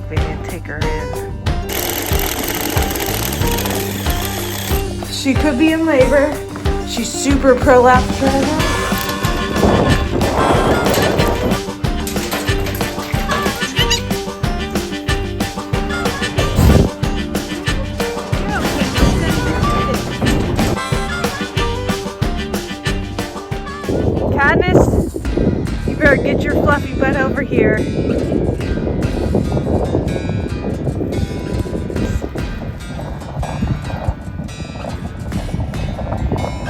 think we need to take her in. She could be in labor. She's super prolapsed right now. Katniss, you better get your fluffy butt over here.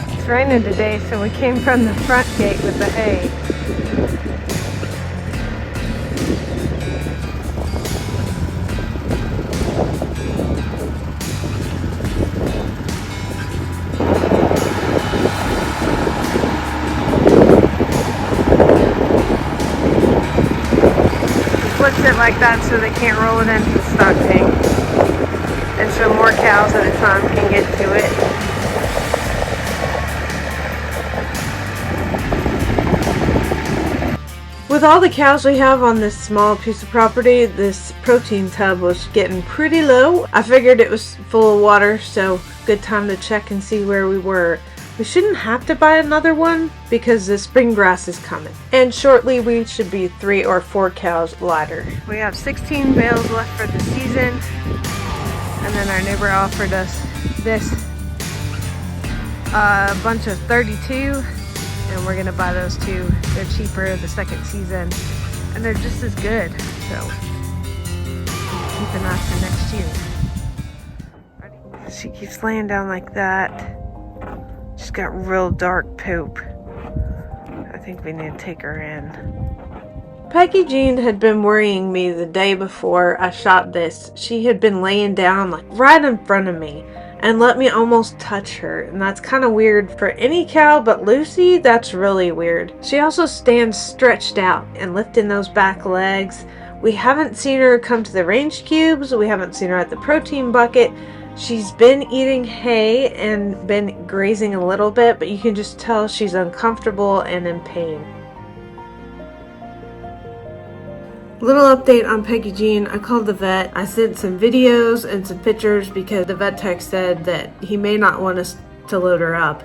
It's raining today, so we came from the front gate with the hay. Flips it like that so they can't roll it into the stock tank. And so more cows at a time can get to it. With all the cows we have on this small piece of property, this protein tub was getting pretty low. I figured it was full of water, so good time to check and see where we were. We shouldn't have to buy another one because the spring grass is coming. And shortly we should be 3 or 4 cows lighter. We have 16 bales left for the season. And then our neighbor offered us this bunch of 32. And we're gonna buy those too. They're cheaper the second season. And they're just as good. So keep an eye for next year. She keeps laying down like that. She's got real dark poop. I think we need to take her in. Peggy Jean had been worrying me the day before I shot this. She had been laying down like right in front of me and let me almost touch her. And that's kind of weird for any cow, but Lucy, that's really weird. She also stands stretched out and lifting those back legs. We haven't seen her come to the range cubes. We haven't seen her at the protein bucket. She's been eating hay and been grazing a little bit, but you can just tell she's uncomfortable and in pain. Little update on Peggy Jean. I called the vet. I sent some videos and some pictures because the vet tech said that he may not want us to load her up.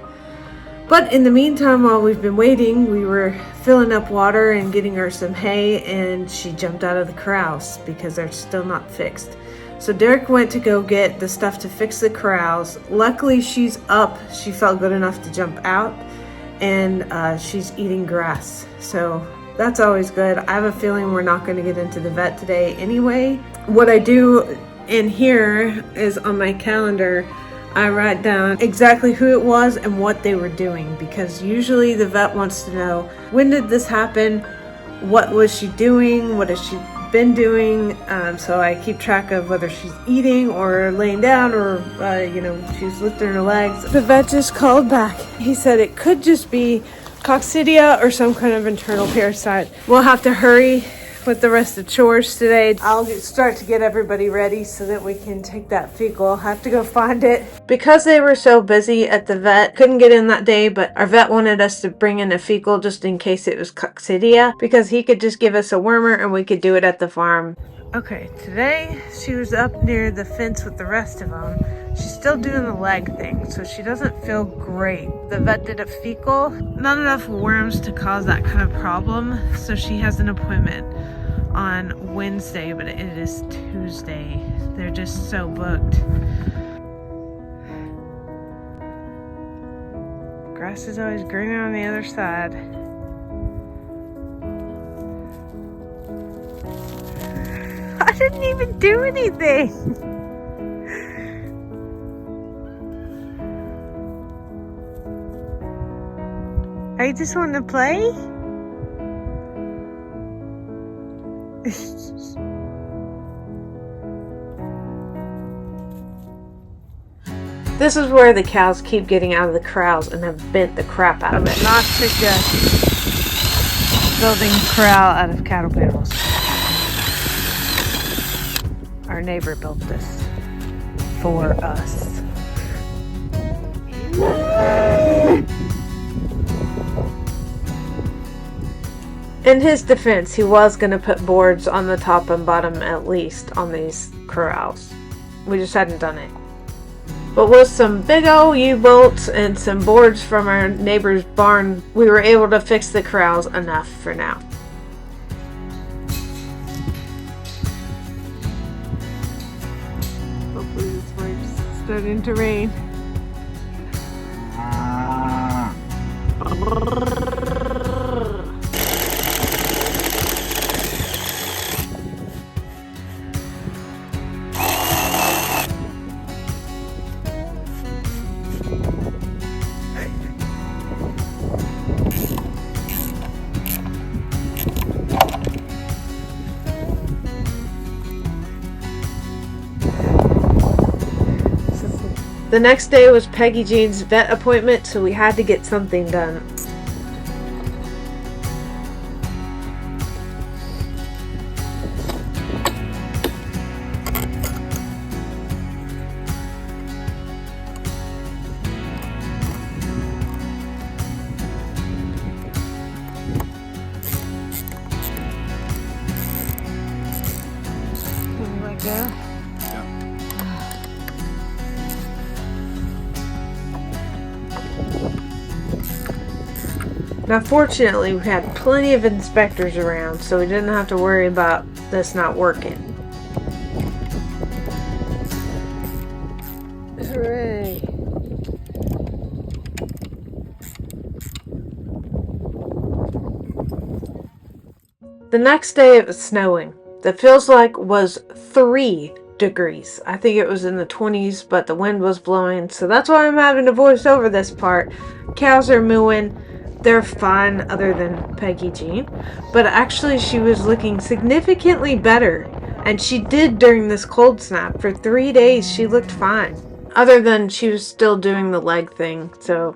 But in the meantime, while we've been waiting, we were filling up water and getting her some hay, and she jumped out of the corrals because they're still not fixed. So Derek went to go get the stuff to fix the corrals. Luckily, she's up. She felt good enough to jump out, and she's eating grass. So that's always good. I have a feeling we're not going to get into the vet today anyway. What I do in here is on my calendar, I write down exactly who it was and what they were doing, because usually the vet wants to know, when did this happen? What was she doing? What has she been doing? So I keep track of whether she's eating or laying down or she's lifting her legs. The vet just called back. He said it could just be coccidia or some kind of internal parasite. We'll have to hurry with the rest of chores today. I'll start to get everybody ready so that we can take that fecal. I'll have to go find it. Because they were so busy at the vet, couldn't get in that day, but our vet wanted us to bring in a fecal just in case it was coccidia, because he could just give us a wormer and we could do it at the farm. Okay, today she was up near the fence with the rest of them. She's still doing the leg thing, so she doesn't feel great. The vet did a fecal, not enough worms to cause that kind of problem, so she has an appointment on Wednesday, but it is Tuesday. They're just so booked. Grass is always greener on the other side. I didn't even do anything. Are you just wanting to play? This is where the cows keep getting out of the corrals and have bent the crap out of it. Not suggest building a corral out of cattle panels. Our neighbor built this for us. In his defense, he was going to put boards on the top and bottom at least on these corrals. We just hadn't done it. But with some big old U-bolts and some boards from our neighbor's barn, we were able to fix the corrals enough for now. Hopefully this works. Starting to rain. The next day was Peggy Jean's vet appointment, so we had to get something done. Can we let go? Now fortunately we had plenty of inspectors around, so we didn't have to worry about this not working. Hooray! The next day it was snowing. That feels like was 3 degrees. I think it was in the 20s, but the wind was blowing, so that's why I'm having to voice over this part. Cows are mooing. They're fine other than Peggy Jean, but actually she was looking significantly better, and she did during this cold snap. For 3 days she looked fine, other than she was still doing the leg thing, so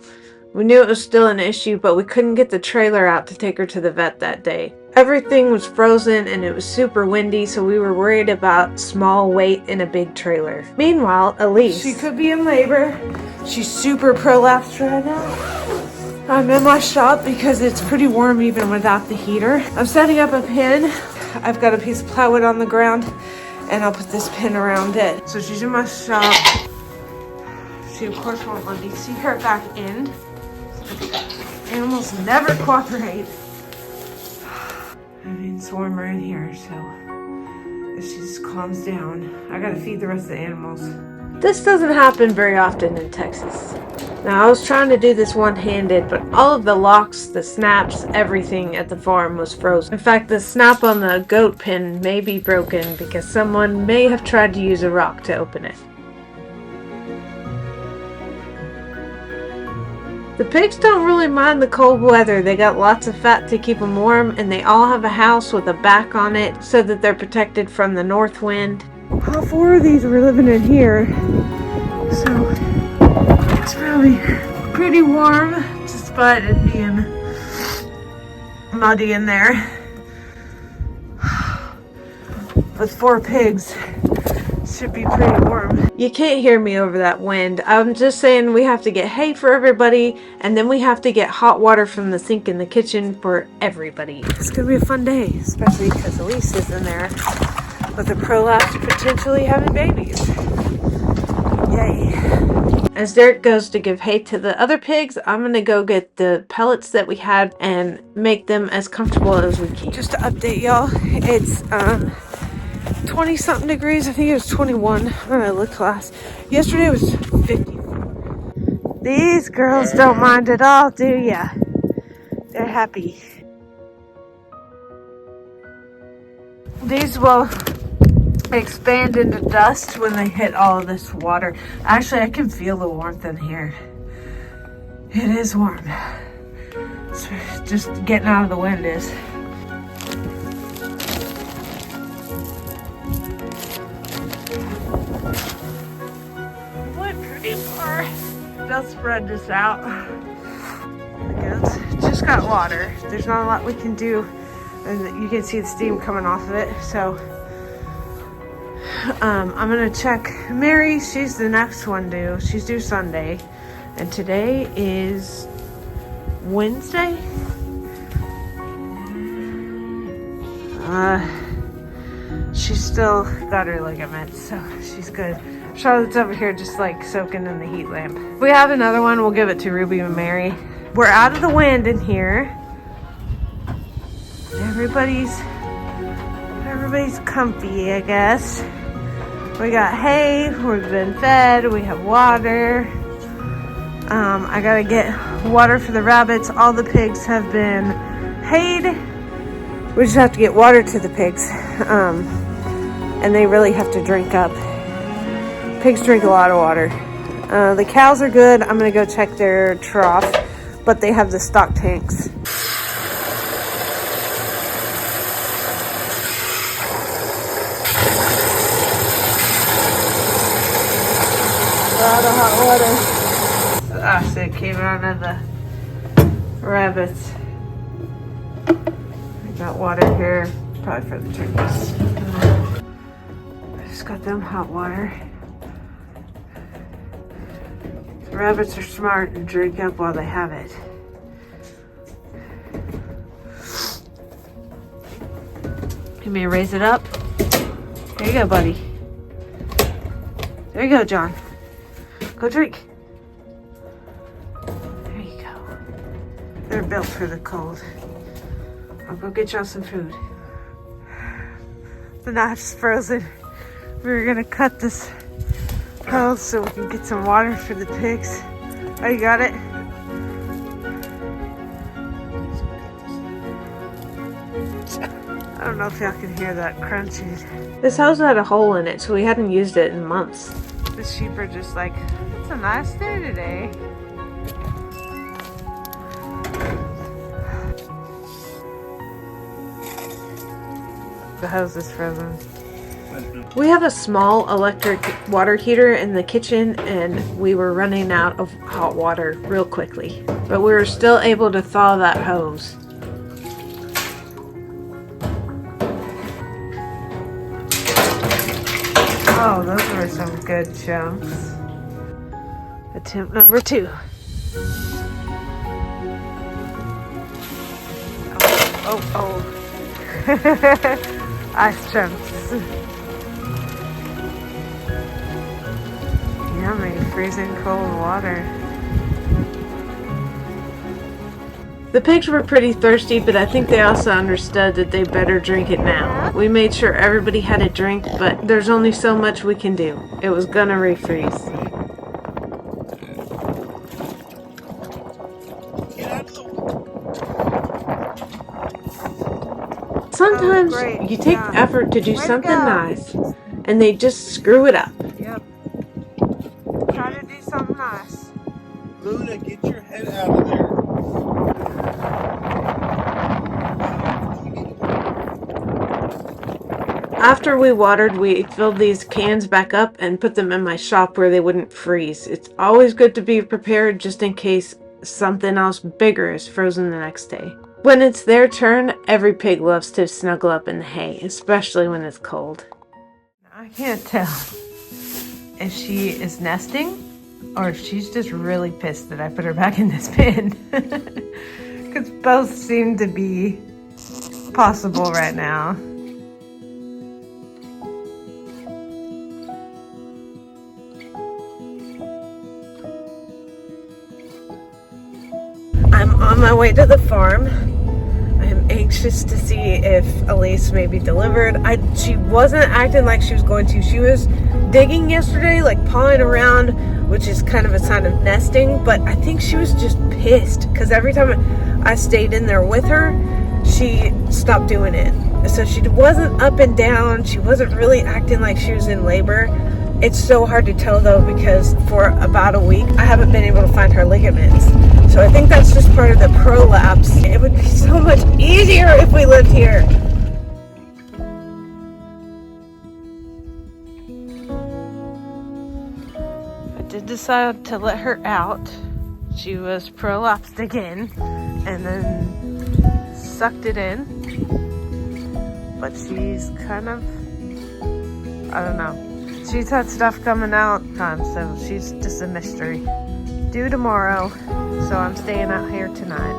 we knew it was still an issue, but we couldn't get the trailer out to take her to the vet that day. Everything was frozen and it was super windy, so we were worried about small weight in a big trailer. Meanwhile, Elise, she could be in labor. She's super prolapsed right now. I'm in my shop because it's pretty warm even without the heater. I'm setting up a pin. I've got a piece of plywood on the ground and I'll put this pin around it. So she's in my shop. She of course won't let me see her back end. Animals never cooperate. I mean, it's warmer in here, so if she just calms down, I gotta feed the rest of the animals. This doesn't happen very often in Texas. Now, I was trying to do this one-handed, but all of the locks, the snaps, everything at the farm was frozen. In fact, the snap on the goat pen may be broken because someone may have tried to use a rock to open it. The pigs don't really mind the cold weather. They got lots of fat to keep them warm, and they all have a house with a back on it so that they're protected from the north wind. All 4 of these were living in here, so it's probably pretty warm despite it being muddy in there. With 4 pigs, should be pretty warm. You can't hear me over that wind. I'm just saying we have to get hay for everybody, and then we have to get hot water from the sink in the kitchen for everybody. It's gonna be a fun day, especially because Elise is in there with a prolapse potentially having babies. Yay. As Derek goes to give hay to the other pigs, I'm gonna go get the pellets that we had and make them as comfortable as we can. Just to update y'all, it's 20 something degrees. I think it was 21 when I looked last. Yesterday was 50. These girls don't mind at all, do ya? They're happy. These will expand into dust when they hit all of this water. Actually, I can feel the warmth in here. It is warm. So just getting out of the wind is. Went pretty far. They'll spread this out. It just got water. There's not a lot we can do. And you can see the steam coming off of it. So I'm gonna check Mary. She's the next one due. She's due Sunday, and today is Wednesday. She's still got her ligaments, so she's good. Charlotte's over here just like soaking in the heat lamp. If we have another one, we'll give it to Ruby and Mary. We're out of the wind in here. Everybody's comfy, I guess. We got hay, we've been fed, we have water. I gotta get water for the rabbits. All the pigs have been hayed. We just have to get water to the pigs. And they really have to drink up. Pigs drink a lot of water. The cows are good. I'm gonna go check their trough, but they have the stock tanks. A lot of hot water. So it came out of the rabbits. I got water here, probably for the turkeys. I just got them hot water. The rabbits are smart and drink up while they have it. You may raise it up. There you go, buddy. There you go, John. Go drink. There you go. They're built for the cold. I'll go get y'all some food. The knife's frozen. We were gonna cut this hose so we can get some water for the pigs. Oh, you got it? I don't know if y'all can hear that crunching. This hose had a hole in it, so we hadn't used it in months. The sheep are just like, it's a nice day today. The hose is frozen. We have a small electric water heater in the kitchen, and we were running out of hot water real quickly. But we were still able to thaw that hose. Oh, those were some good chunks. Attempt number 2. Oh. Ice chunks. Yummy, freezing cold water. The pigs were pretty thirsty, but I think they also understood that they better drink it now. We made sure everybody had a drink, but there's only so much we can do. It was gonna refreeze. Sometimes you take the effort to do something nice, and they just screw it up. Yep. Try to do something nice. Luna, get your head out of there. After we watered, we filled these cans back up and put them in my shop where they wouldn't freeze. It's always good to be prepared just in case something else bigger is frozen the next day. When it's their turn, every pig loves to snuggle up in the hay, especially when it's cold. I can't tell if she is nesting or if she's just really pissed that I put her back in this pen. Because both seem to be possible right now. I'm on my way to the farm. I'm anxious to see if Elise may be delivered. She wasn't acting like she was going to. She was digging yesterday, like pawing around, which is kind of a sign of nesting, but I think she was just pissed because every time I stayed in there with her, she stopped doing it. So she wasn't up and down. She wasn't really acting like she was in labor. It's so hard to tell though, because for about a week I haven't been able to find her ligaments. So I think that's just part of the prolapse. It would be so much easier if we lived here. I did decide to let her out. She was prolapsed again and then sucked it in. But she's kind of, I don't know. She's had stuff coming out times, so she's just a mystery. Due tomorrow, so I'm staying out here tonight.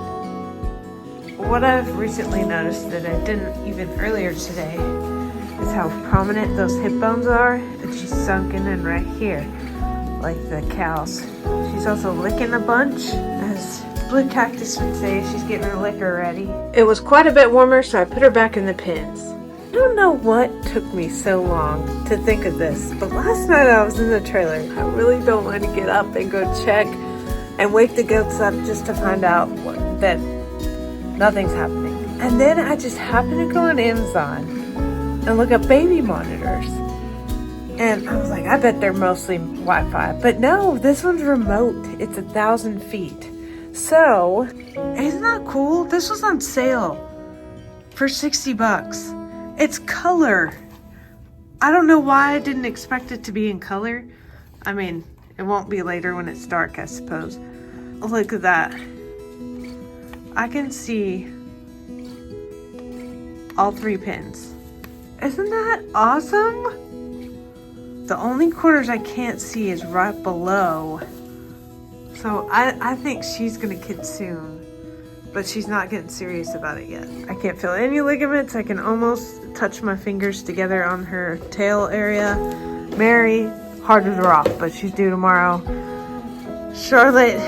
What I've recently noticed that I didn't even earlier today is how prominent those hip bones are, and she's sunken in right here, like the cows. She's also licking a bunch, as Blue Cactus would say. She's getting her liquor ready. It was quite a bit warmer, so I put her back in the pens. I don't know what took me so long to think of this, but last night I was in the trailer. I really don't want to get up and go check and wake the goats up just to find out that nothing's happening. And then I just happened to go on Amazon and look up baby monitors. And I was like, I bet they're mostly Wi-Fi. But no, this one's remote. It's 1,000 feet. So, isn't that cool? This was on sale for 60 bucks. It's color. I don't know why I didn't expect it to be in color. I mean, it won't be later when it's dark, I suppose. Look at that. I can see all 3 pins. Isn't that awesome? The only corners I can't see is right below. So I think she's gonna kid soon, but she's not getting serious about it yet. I can't feel any ligaments. I can almost touch my fingers together on her tail area. Mary, harder to rock, but she's due tomorrow. Charlotte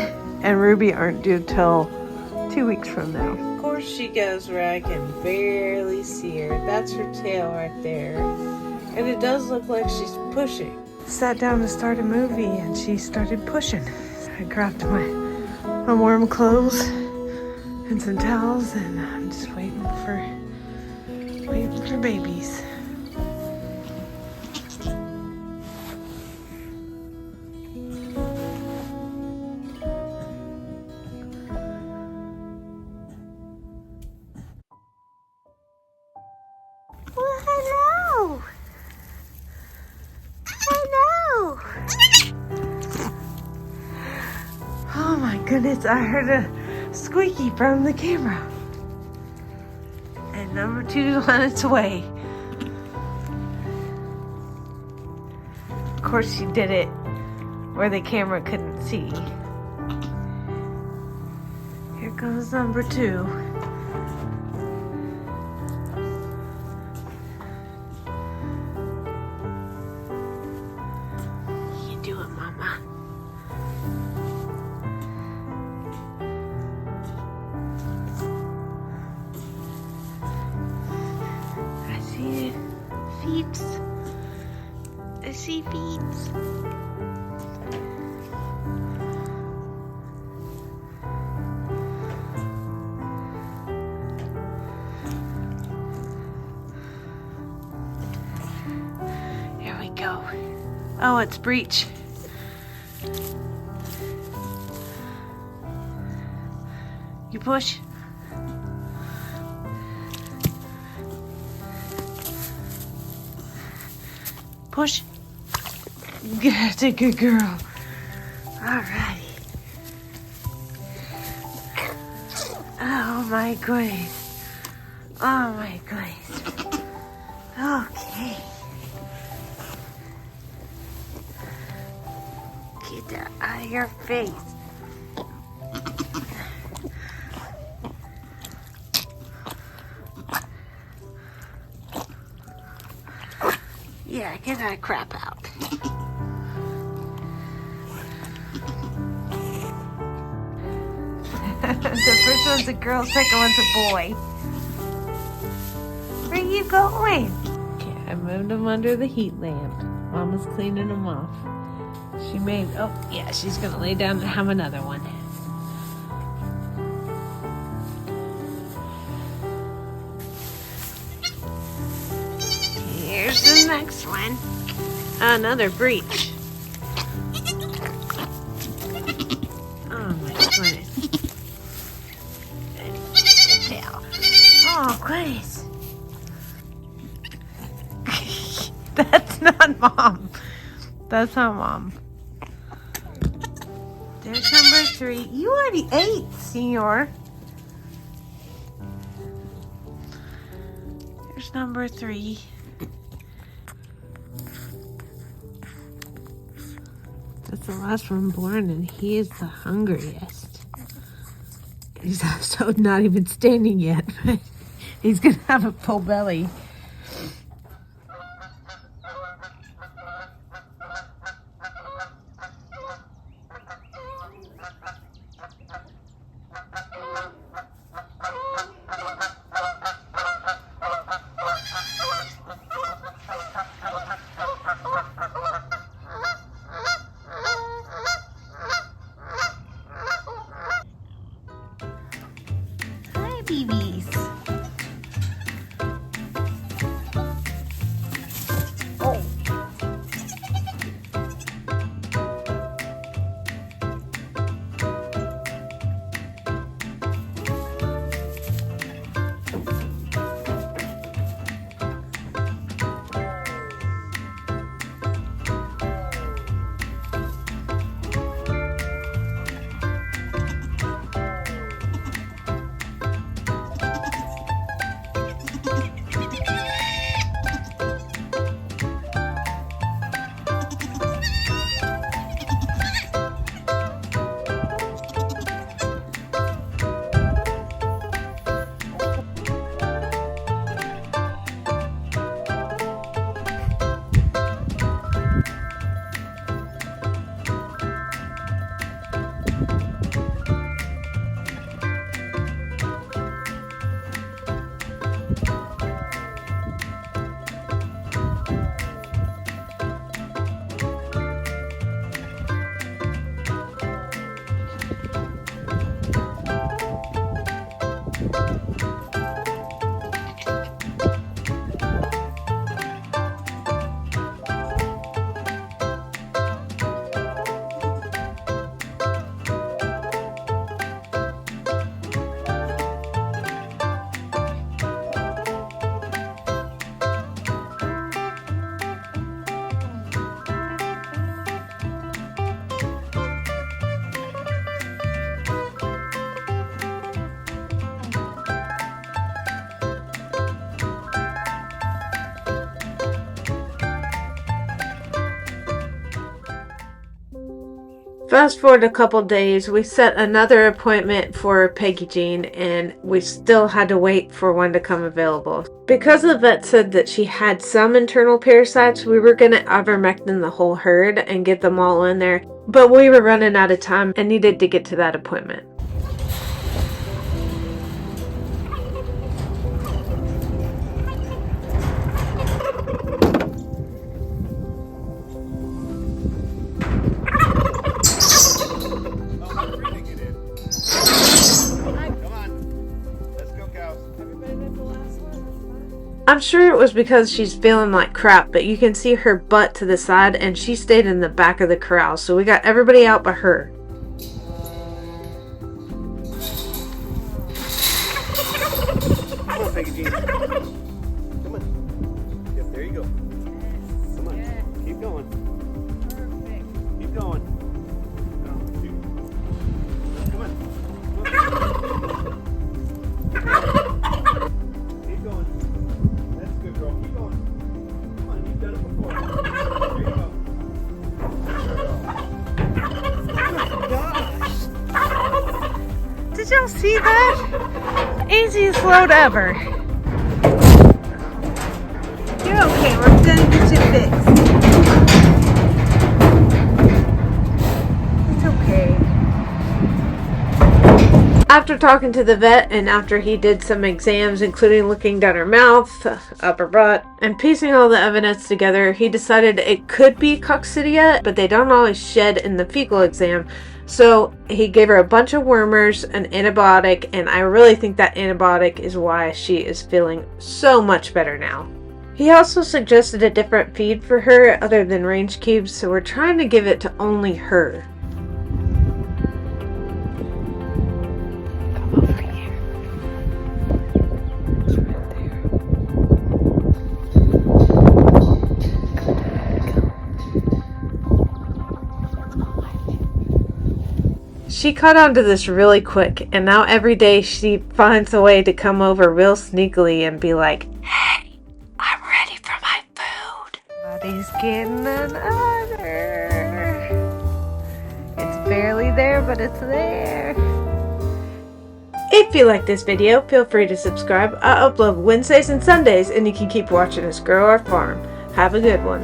and Ruby aren't due till 2 weeks from now. Of course she goes where I can barely see her. That's her tail right there. And it does look like she's pushing. Sat down to start a movie and she started pushing. I grabbed my warm clothes and some towels, and I'm just waiting for babies. Well, hello. Hello. Oh my goodness, I heard a squeaky from the camera. And number 2 is on its way. Of course, she did it where the camera couldn't see. Here comes number 2. You do it, Mama. I see feet. I see feet. Here we go. Oh, it's breech. You push. Push. That's a good girl. Alrighty. Oh my goodness. Oh my goodness. Okay. Get that out of your face. Yeah, get that crap out. The first one's a girl, second one's a boy. Where are you going? Okay, I moved them under the heat lamp. Mama's cleaning them off. She made, oh yeah, she's gonna lay down and have another one. Here's the next one. Another breech. Oh my goodness. Tail. Oh, goodness. That's not Mom. That's not Mom. There's number 3. You already ate, Senor. There's number 3. That's the last one born, and he is the hungriest. He's also not even standing yet, but he's gonna have a full belly. Babies. Oh. Fast forward a couple days, we set another appointment for Peggy Jean, and we still had to wait for one to come available. Because the vet said that she had some internal parasites, we were going to ivermectin the whole herd and get them all in there, but we were running out of time and needed to get to that appointment. I'm sure it was because she's feeling like crap, but you can see her butt to the side and she stayed in the back of the corral, so we got everybody out but her. Come on, Peggy Jean. Come on. Yep, there you go. Come on. Keep going. Perfect. Keep going. Come on. Keep going. That's good, girl. Keep going. Come on, you've done it before. There you go. Oh my gosh. Did y'all see that? Easiest load ever. You're okay, we're gonna get you fixed. It's okay. After talking to the vet and after he did some exams, including looking down her mouth, up her butt, and piecing all the evidence together, he decided it could be coccidia, but they don't always shed in the fecal exam. So he gave her a bunch of wormers, an antibiotic, and I really think that antibiotic is why she is feeling so much better now. He also suggested a different feed for her other than range cubes, so we're trying to give it to only her. Come over here. It's right there. She caught on to this really quick, and now every day she finds a way to come over real sneakily and be like, "Hey, I'm ready for my food." Buddy's getting an udder. It's barely there, but it's there. If you like this video, feel free to subscribe. I upload Wednesdays and Sundays, and you can keep watching us grow our farm. Have a good one.